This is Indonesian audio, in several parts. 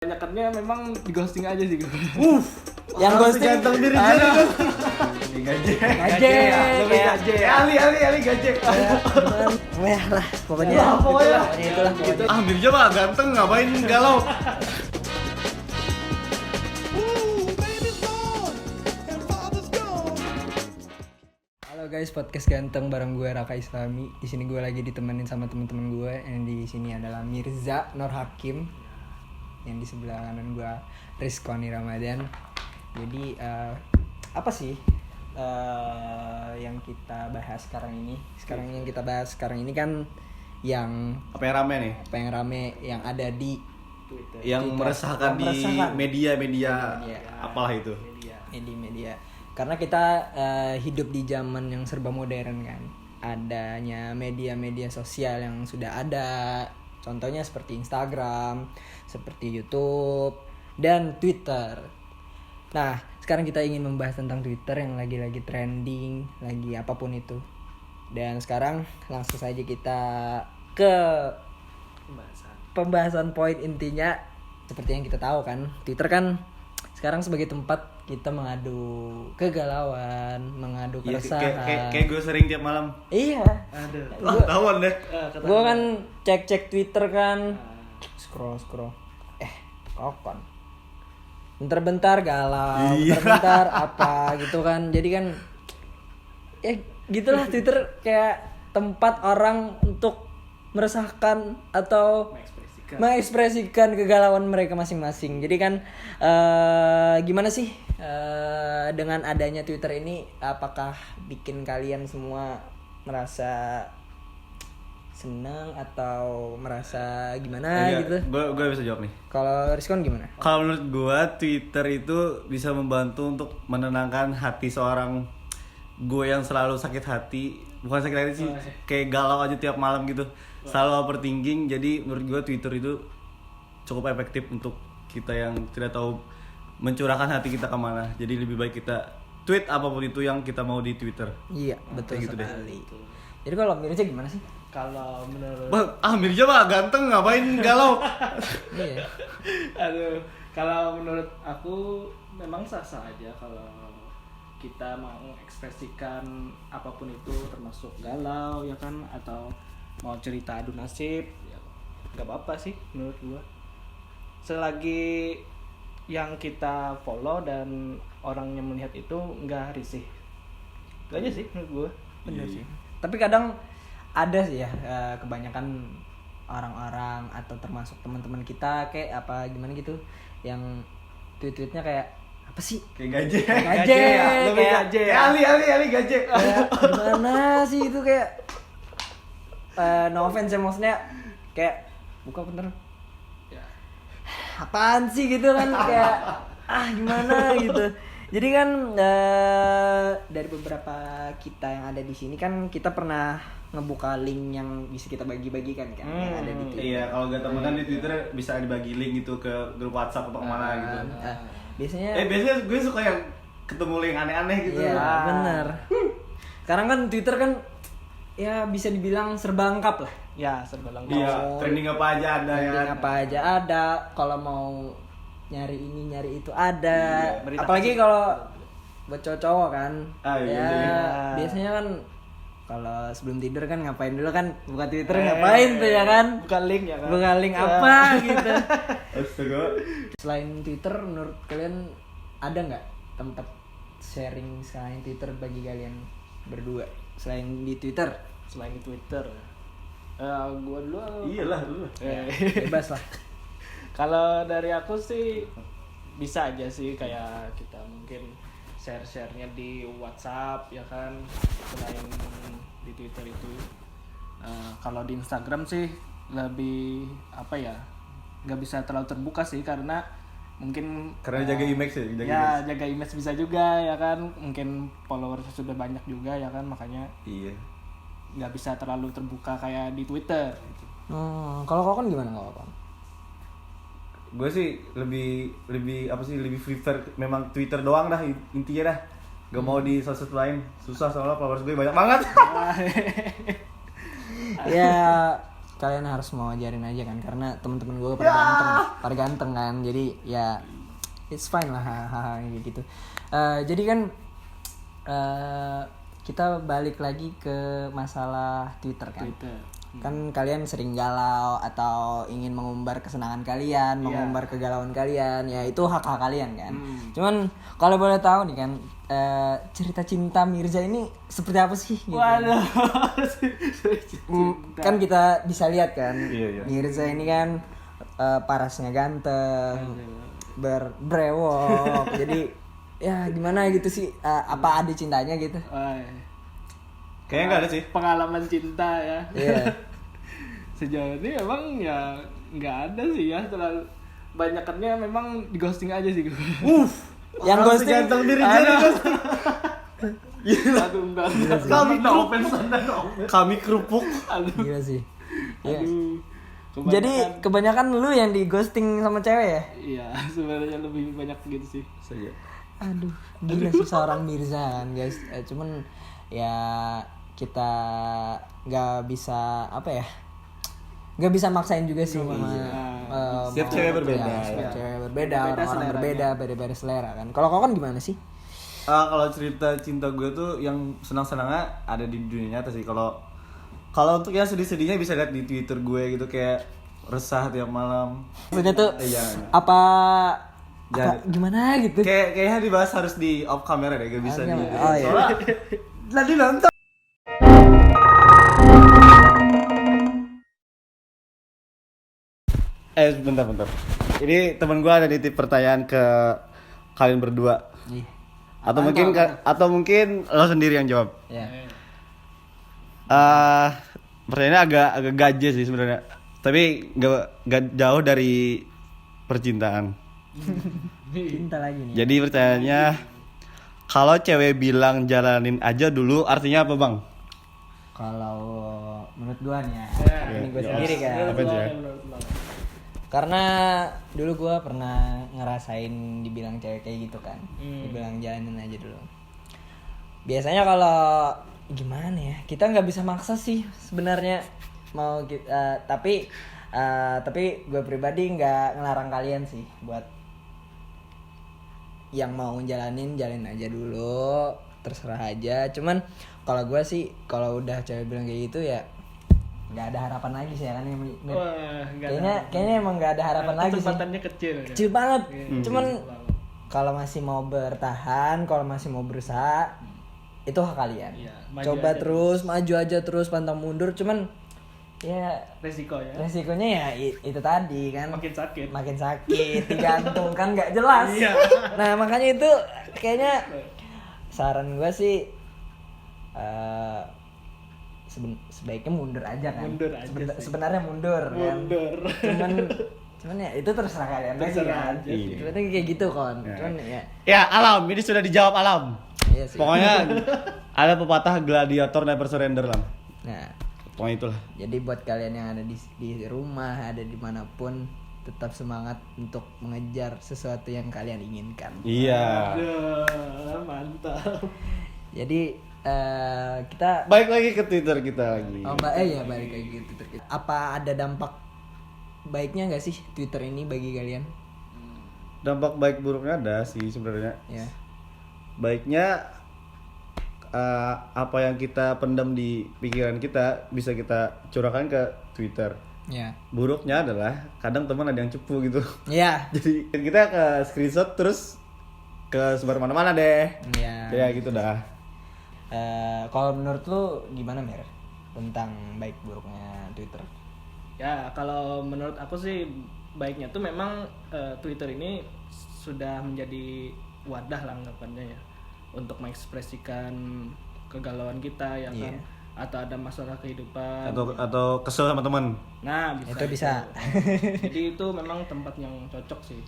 Banyakannya memang di ghosting aja sih gue. Yang ghosting ganteng diri jadi gaje Ali gaje. Ya lah pokoknya itulah pokoknya. Ah Mirja mah ganteng ngapain galau. Halo guys, podcast ganteng bareng gue Raka Islami. Di sini gue lagi ditemenin sama teman-teman gue. Yang di sini adalah Mirza Nur Hakim. Yang di sebelah kanan gue Rizkoni Ramadan. Jadi apa sih yang kita bahas sekarang ini? Yang kita bahas sekarang ini kan yang Apa yang rame nih? yang ada di Twitter. Yang meresahkan di media apalah itu. media. Karena kita hidup di zaman yang serba modern kan. Adanya media-media sosial yang sudah ada. Contohnya seperti Instagram, seperti YouTube, dan Twitter. Nah, sekarang kita ingin membahas tentang Twitter yang lagi-lagi trending, lagi apapun itu. Dan sekarang langsung saja kita ke pembahasan poin intinya. Seperti yang kita tahu kan, Twitter kan sekarang sebagai tempat kita mengadu kegalauan, mengadu keresahan. Kayak gue sering tiap malam. Iya. Aduh. Tahuan deh. Gue kan cek Twitter kan, scroll. Kokon. Bentar-bentar galau, Iya. bentar-bentar apa gitu kan. Jadi kan ya gitulah Twitter kayak tempat orang untuk meresahkan atau mengekspresikan kegalauan mereka masing-masing. Jadi kan gimana sih dengan adanya Twitter ini, apakah bikin kalian semua merasa senang atau merasa gimana gitu? Gue bisa jawab nih. Kalau Rizkon gimana? Kalau menurut gue Twitter itu bisa membantu untuk menenangkan hati seorang gue yang selalu sakit hati. Bukan sakit hati sih, kayak galau aja tiap malam gitu. Selalu overthinking. Jadi menurut gue Twitter itu cukup efektif untuk kita yang tidak tahu mencurahkan hati kita kemana. Jadi lebih baik kita tweet apapun itu yang kita mau di Twitter. Iya, betul gitu deh. sekali. Jadi kalau Mirza gimana sih? Kalau menurut Mirja mah ganteng ngapain galau. Iya. aduh, kalau menurut aku memang sah-sah aja kalau kita mau mengekspresikan apapun itu, termasuk galau ya kan, atau mau cerita adu nasib, ya nggak apa-apa sih menurut gua. Selagi yang kita follow dan orang yang melihat itu nggak risih, itu aja sih menurut gua. Bener sih. Tapi kadang ada sih ya kebanyakan orang-orang atau termasuk teman-teman kita kayak apa gimana gitu yang tweet-tweetnya kayak apa sih? Kayak gaje. Lebih gaje ya. Ali gaje. Kayak gimana sih itu kayak no offense ya, maksudnya kayak buka bener. Ya. Apaan sih gitu kan kayak gimana gitu. Jadi kan dari beberapa kita yang ada di sini kan kita pernah ngebuka link yang bisa kita bagi-bagikan kan yang ada di Twitter. Iya, kalau gak temen kan di Twitter bisa dibagi link gitu ke grup WhatsApp atau kemana gitu. Biasanya Gue suka yang ketemu link aneh-aneh gitu. iya, bener. Sekarang kan Twitter kan ya bisa dibilang serba lengkap lah. Ya, serba lengkap. Iya, trending apa aja ada ya. Trending apa aja ada. Kalau mau nyari ini nyari itu ada. Iya, berita apalagi kalau buat cowok-cowok kan. Iya. Biasanya kan kalau sebelum tidur kan ngapain dulu kan, buka Twitter ngapain tuh ya kan? Bukan link ya kan? Buka link apa gitu. Astaga. Selain Twitter, menurut kalian ada nggak tempat sharing selain Twitter bagi kalian berdua? Selain di Twitter? Selain di Twitter. Gua dulu. Iyalah dulu. Bebas lah. Kalau dari aku sih bisa aja sih kayak kita mungkin share-sharenya di WhatsApp ya kan, selain di Twitter itu. Kalau di Instagram sih lebih apa ya, nggak bisa terlalu terbuka sih karena mungkin Jaga image ya, jaga image bisa juga ya kan, mungkin followers sudah banyak juga ya kan, makanya Iya. nggak bisa terlalu terbuka kayak di Twitter gitu. Kalau kau kan gimana nggak apa? Gue sih lebih prefer memang Twitter doang dah intinya dah. Gak mau di sosmed lain, susah soalnya followers gue banyak banget. Ya kalian harus mau ajarin aja kan, karena teman-teman gue pada ganteng kan, jadi ya it's fine lah hal-hal kayak gitu. Jadi kan kita balik lagi ke masalah Twitter kan. Kan kalian sering galau atau ingin mengumbar kesenangan kalian, mengumbar kegalauan kalian, ya itu hak-hak kalian kan. Cuman kalau boleh tahu nih kan, cerita cinta Mirza ini seperti apa sih gitu? Waduh. Kan kita bisa lihat kan, Iya. Mirza ini kan parasnya ganteng, berbrewok. Jadi ya gimana gitu sih, apa ada cintanya gitu? Kayaknya nggak ada sih. Pengalaman cinta ya. Iya. Sejauh ini memang ya nggak ada sih ya, terlalu banyakannya memang di ghosting aja sih gue. Yang ghosting Ganteng Mirza di ghosting. Aduh enggak. Kami kerupuk. Aduh. Gila sih. Iya. Aduh. Jadi kebanyakan lu yang di ghosting sama cewek ya? Iya, sebenarnya lebih banyak gitu sih. Aduh, gila sih seorang Mirza kan guys. Cuman ya kita nggak bisa nggak bisa maksain juga sih. Setiap cewek berbeda. Setiap cewek berbeda, Beda orang-orang seleranya. berbeda, beda-beda selera kan. Kalau kau kan gimana sih? Kalau cerita cinta gue tuh yang senang-senangnya ada di dunia nyata sih. Kalau untuk yang sedih-sedihnya bisa lihat di Twitter gue gitu, kayak resah tiap malam. Maksudnya tuh Iya. apa Jadi- gimana gitu? Kayaknya dibahas harus di off camera deh, gak bisa di. Oh iya. Nanti nonton. Bentar. Ini teman gue ada nitip pertanyaan ke kalian berdua. Ih. Atau mungkin lo sendiri yang jawab. Ya. Pertanyaannya agak gaje sih sebenarnya. Tapi gak jauh dari percintaan. Cinta lagi nih. Jadi pertanyaannya, kalau cewek bilang jalanin aja dulu, artinya apa bang? Kalau menurut gua nih ya, Ya, ini gua ya. sendiri kan. Apa itu ya? Karena dulu gua pernah ngerasain dibilang cewek kayak gitu kan. Dibilang jalanin aja dulu. Biasanya kalau gimana ya, kita nggak bisa maksa sih sebenarnya mau tapi gue pribadi nggak ngelarang kalian sih buat yang mau jalanin aja dulu, terserah aja. Cuman kalau gue sih kalau udah cewek bilang kayak gitu ya nggak ada harapan lagi sih ya kan. Wah, nggak ada. Kayaknya emang nggak ada harapan lagi sih. Kesempatannya kecil. Ya? Kecil banget. Iya. Cuman kalau masih mau bertahan, kalau masih mau berusaha, itu hak kalian. Iya, maju Coba aja terus, maju aja terus, pantang mundur. Cuman ya Resiko ya. resikonya ya itu tadi kan. Makin sakit. digantung kan nggak jelas. Iya. Nah makanya itu kayaknya saran gue sih sebaiknya mundur aja kan. Mundur aja sih. Sebenarnya mundur kan. Cuman ya itu terserah kalian aja Terserah kan. aja sih. Sebenarnya kayak gitu kan. Ya. Cuman ya Ya alam, ini sudah dijawab alam. iya sih. Pokoknya ada pepatah gladiator never surrender lah. Nah, Pokoknya itulah. jadi buat kalian yang ada di rumah, ada dimanapun, tetap semangat untuk mengejar sesuatu yang kalian inginkan. Iya. Aduh, mantap. Jadi kita Baik lagi ke Twitter kita lagi. ya balik lagi ke Twitter. Apa ada dampak baiknya nggak sih Twitter ini bagi kalian? Dampak baik buruknya ada sih sebenarnya. Ya. Baiknya apa yang kita pendam di pikiran kita bisa kita curahkan ke Twitter. Ya. Buruknya adalah kadang teman ada yang cepu gitu. Ya. Jadi kita ke screenshot terus ke sebar mana-mana deh. Ya. Ya gitu dah. Kalau menurut lu gimana Mer tentang baik buruknya Twitter? Ya, kalau menurut aku sih baiknya tuh memang Twitter ini sudah menjadi wadah lah anggapannya ya untuk mengekspresikan kegalauan kita ya kan, atau ada masalah kehidupan Atau kesel sama teman. nah bisa Itu bisa. Jadi itu memang tempat yang cocok sih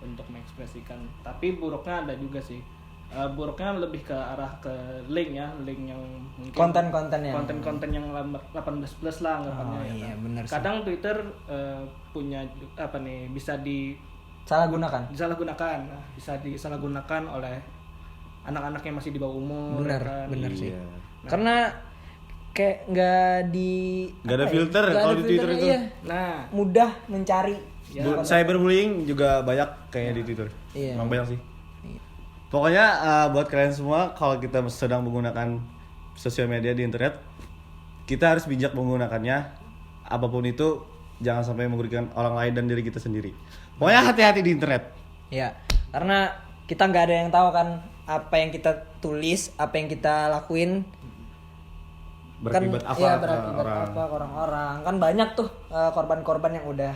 untuk mengekspresikan, tapi buruknya ada juga sih. Buruknya lebih ke arah ke link yang mungkin Konten-konten yang 18 plus lah anggapannya ya iya, kan. bener sih. Kadang Twitter punya apa nih, bisa Salah gunakan. disalahgunakan. Nah, bisa disalahgunakan oleh anak-anak yang masih di bawah umur. Bener, ya kan. bener sih. Iya. Karena kayak nggak Nggak ada apa ya, filter nggak kalau ada di Twitter filternya, itu. iya. Nah, Mudah mencari. Ya, Cyberbullying juga banyak kayaknya di Twitter. Iya. Emang banyak sih. Iya. Pokoknya buat kalian semua, kalau kita sedang menggunakan sosial media di internet, kita harus bijak menggunakannya. Apapun itu, jangan sampai merugikan orang lain dan diri kita sendiri. Pokoknya hati-hati di internet. Ya, karena kita nggak ada yang tahu kan apa yang kita tulis, apa yang kita lakuin Berakibat kan, apa ya, ke berakibat orang. apa ke orang-orang. Kan banyak tuh korban-korban yang udah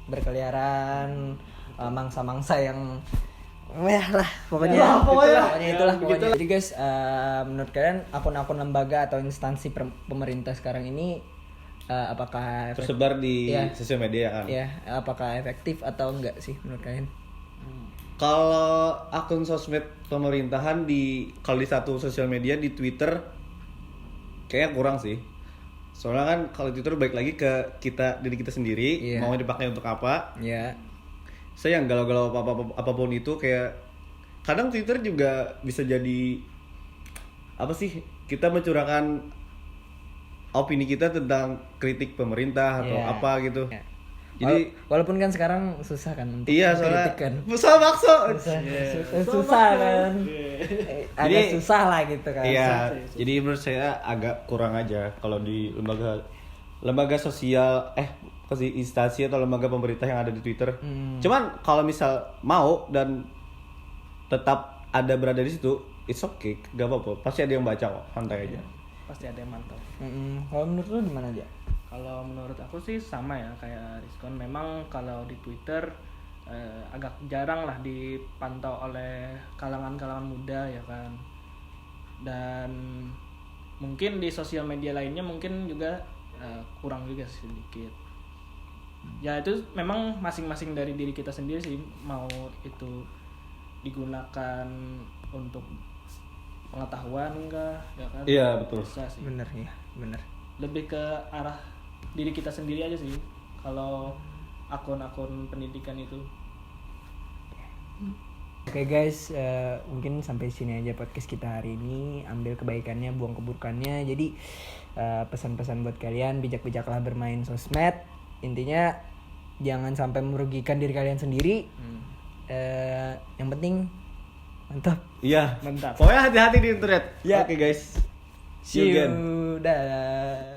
berkeliaran, mangsa-mangsa yang lah pokoknya Ya, pokoknya. itulah Ya, pokoknya. Jadi guys, menurut kalian akun-akun lembaga atau instansi pemerintah sekarang ini apakah Tersebar di Iya. sosial media kan. ya apakah efektif atau enggak sih menurut kalian? Kalau akun sosmed pemerintahan kalau di satu sosial media di Twitter kayaknya kurang sih. Soalnya kan kalau Twitter baik lagi ke diri kita sendiri, Iya. mau dipakai untuk apa. Ya, Saya yang galau-galau apapun itu kayak kadang Twitter juga bisa jadi apa sih? Kita mencurahkan opini kita tentang kritik pemerintah atau Iya. apa gitu. Ya. Jadi walaupun kan sekarang susah kan untuk iya soalnya mengkritik kan. susah bakso. Susah kan. Agak Jadi- susah lah gitu kan. Iya, jadi menurut saya agak kurang aja kalau di lembaga sosial instansi atau lembaga pemerintah yang ada di Twitter. Cuman kalau misal mau dan tetap berada di situ, it's okay, gak apa-apa. Pasti ada yang baca kok, santai aja. pasti ada yang mantau. Kalau menurut lu gimana aja? Kalau menurut aku sih sama ya kayak Rizkon. Memang kalau di Twitter agak jarang lah dipantau oleh kalangan-kalangan muda ya kan. Dan mungkin di sosial media lainnya mungkin juga kurang juga sedikit. Ya itu memang masing-masing dari diri kita sendiri sih, mau itu digunakan untuk pengetahuan enggak ya kan. Iya, betul. Bisa sih. Bener ya, bener. Lebih ke arah diri kita sendiri aja sih kalau akun-akun pendidikan itu. Oke guys, mungkin sampai sini aja podcast kita hari ini. Ambil kebaikannya, buang keburukannya. Jadi pesan-pesan buat kalian, bijak-bijaklah bermain sosmed. Intinya jangan sampai merugikan diri kalian sendiri. Yang penting mantap. Iya, Mantap. pokoknya hati-hati di internet. Ya. Oke guys, See you. Dah.